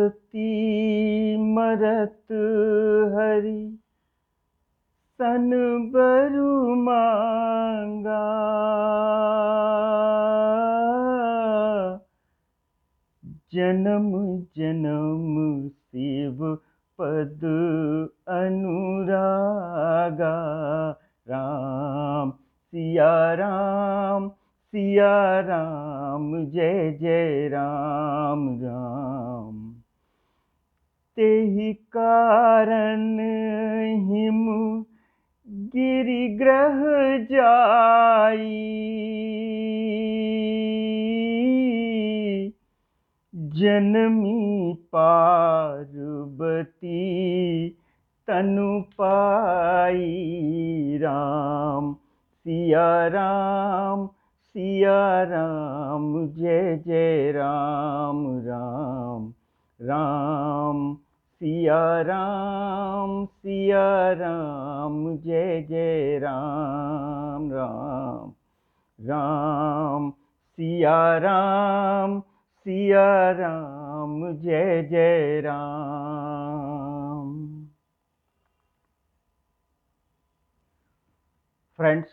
सती मरत हरि सन बरु मांगा। जन्म जन्म शिव पद अनुरागा। राम सिया राम सिया राम, जय जय राम राम। तेहि कारण हिम गिरि ग्रह जाई। जनमी पार्वती तनु पाई। राम सिया राम सिया राम, जय जय राम राम। राम सिया राम सिया राम, जय जय राम राम। राम सिया राम सिया राम, जय जय Ram. Friends,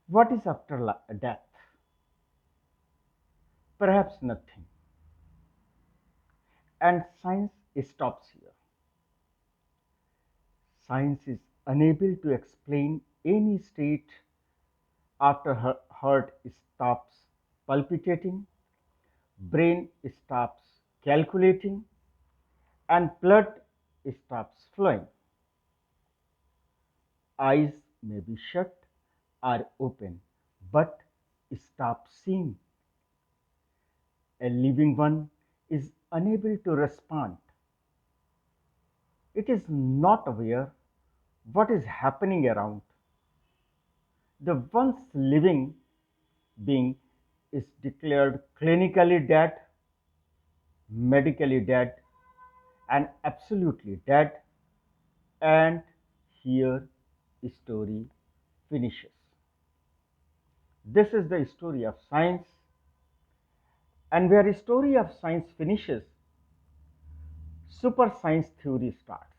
what is after death? Perhaps nothing. And science stops here. Science is unable to explain any state after heart stops palpitating, brain stops calculating, and blood stops flowing. Eyes may be shut or open, but stop seeing. A living one is unable to respond. It is not aware what is happening around. The once living being is declared clinically dead, medically dead, and absolutely dead, and here the story finishes. This is the story of science, and where the story of science finishes, super science theory starts.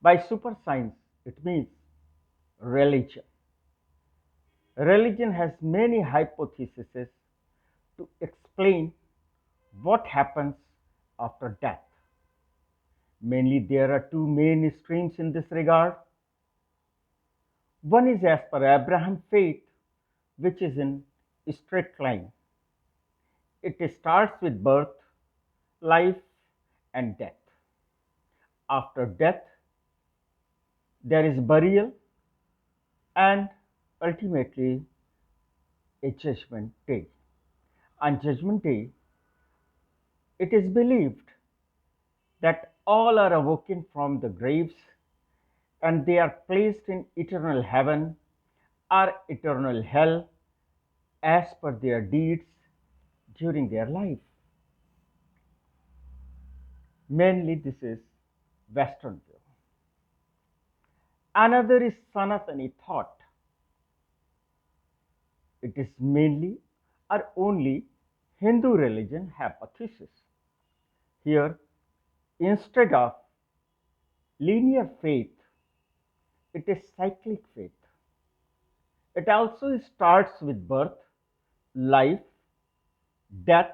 By super science, it means religion. Religion has many hypotheses to explain what happens after death. Mainly, there are two main streams in this regard. One is as per Abraham faith, which is in a straight line. It starts with birth, life, and death. After death, there is burial and ultimately a judgment day. On judgment day, it is believed that all are awoken from the graves and they are placed in eternal heaven or eternal hell as per their deeds during their life. Mainly, this is Western view. Another is Sanatani thought. It is mainly or only Hindu religion hypothesis. Here, instead of linear faith, it is cyclic faith. It also starts with birth, life, death,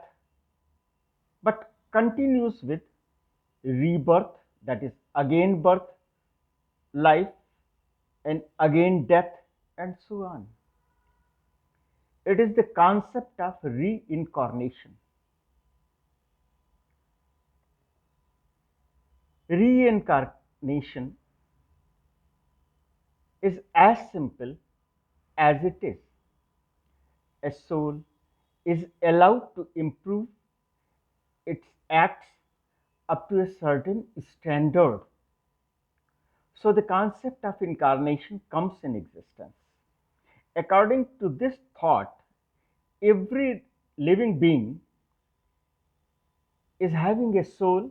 but continues with rebirth, that is again birth, life, and again death, and so on. It is the concept of reincarnation. Reincarnation is as simple as it is. A soul is allowed to improve its acts up to a certain standard. So the concept of incarnation comes in existence. According to this thought, every living being is having a soul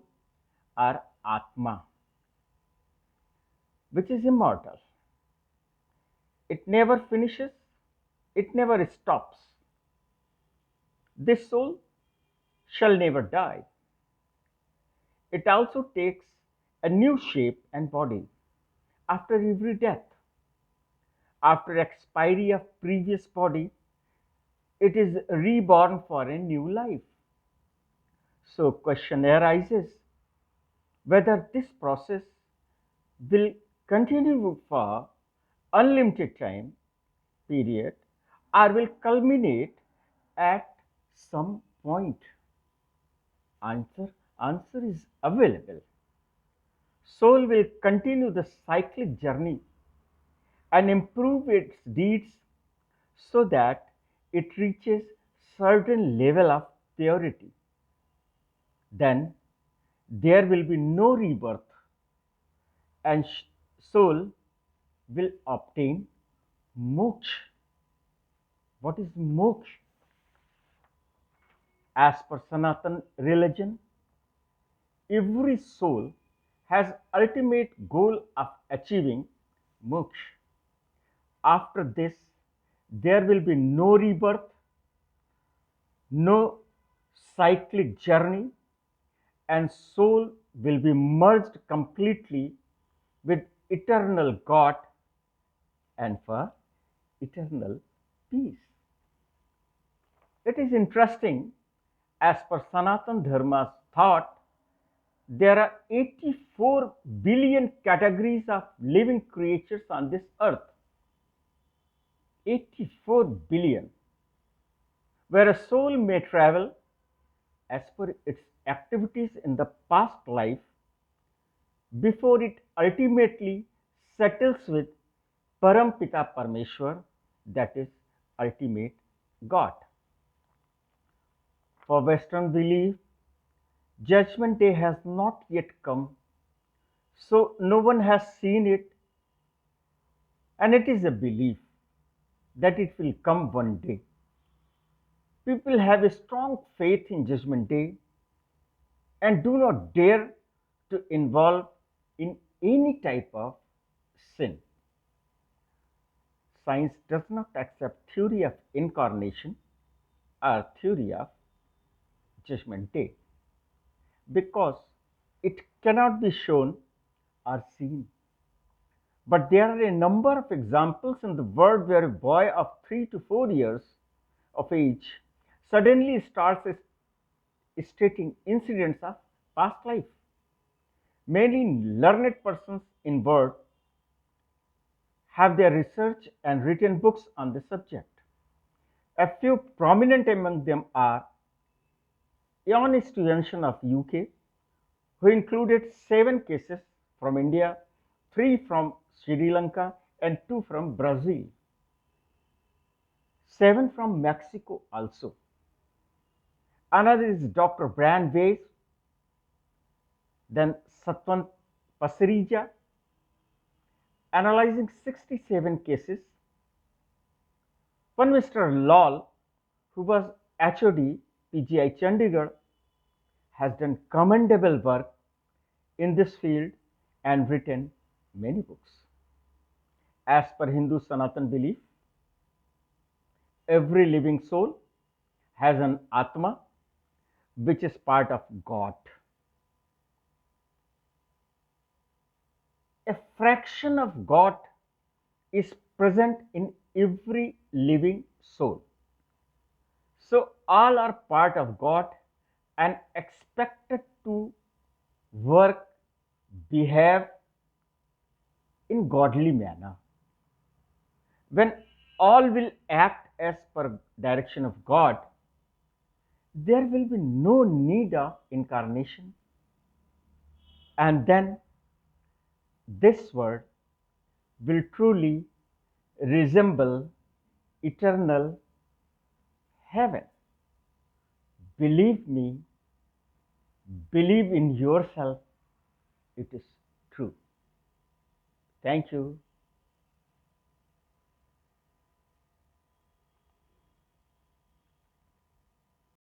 or Atma, which is immortal. It never finishes, it never stops. This soul shall never die. It also takes a new shape and body after every death. After expiry of previous body, it is reborn for a new life. So question arises whether this process will continue for unlimited time period or will culminate at some point. Answer is available. Soul will continue the cyclic journey and improve its deeds so that it reaches certain level of purity. Then there will be no rebirth and soul will obtain moksha. What is moksha? As per Sanatan religion, every soul has ultimate goal of achieving moksha. After this, there will be no rebirth, no cyclic journey, and soul will be merged completely with eternal God and for eternal peace. It is interesting, as per Sanatan Dharma's thought, there are 84 billion categories of living creatures on this earth. 84 billion, where a soul may travel as per its activities in the past life before it ultimately settles with Parampita Parmeshwar, that is, ultimate God. For Western belief, Judgment Day has not yet come, so no one has seen it, and it is a belief that it will come one day. People have a strong faith in Judgment Day and do not dare to involve in any type of sin. Science does not accept theory of incarnation or theory of Judgment Day because it cannot be shown or seen. But there are a number of examples in the world where a boy of 3 to 4 years of age suddenly starts stating incidents of past life. Many learned persons in world have their research and written books on the subject. A few prominent among them are Ian Stevenson of UK, who included 7 cases from India, 3 from Sri Lanka, and 2 from Brazil, 7 from Mexico also. Another is Dr. Brian Weiss, then Satwant Pasirija, analyzing 67 cases. One Mr. Lal, who was HOD PGI Chandigarh, has done commendable work in this field and written many books. As per Hindu Sanatan belief, every living soul has an Atma which is part of God. A fraction of God is present in every living soul. So all are part of God and expected to work, behave in godly manner. When all will act as per direction of God, there will be no need of incarnation. And then this world will truly resemble eternal heaven. Believe me, believe in yourself, it is true. Thank you.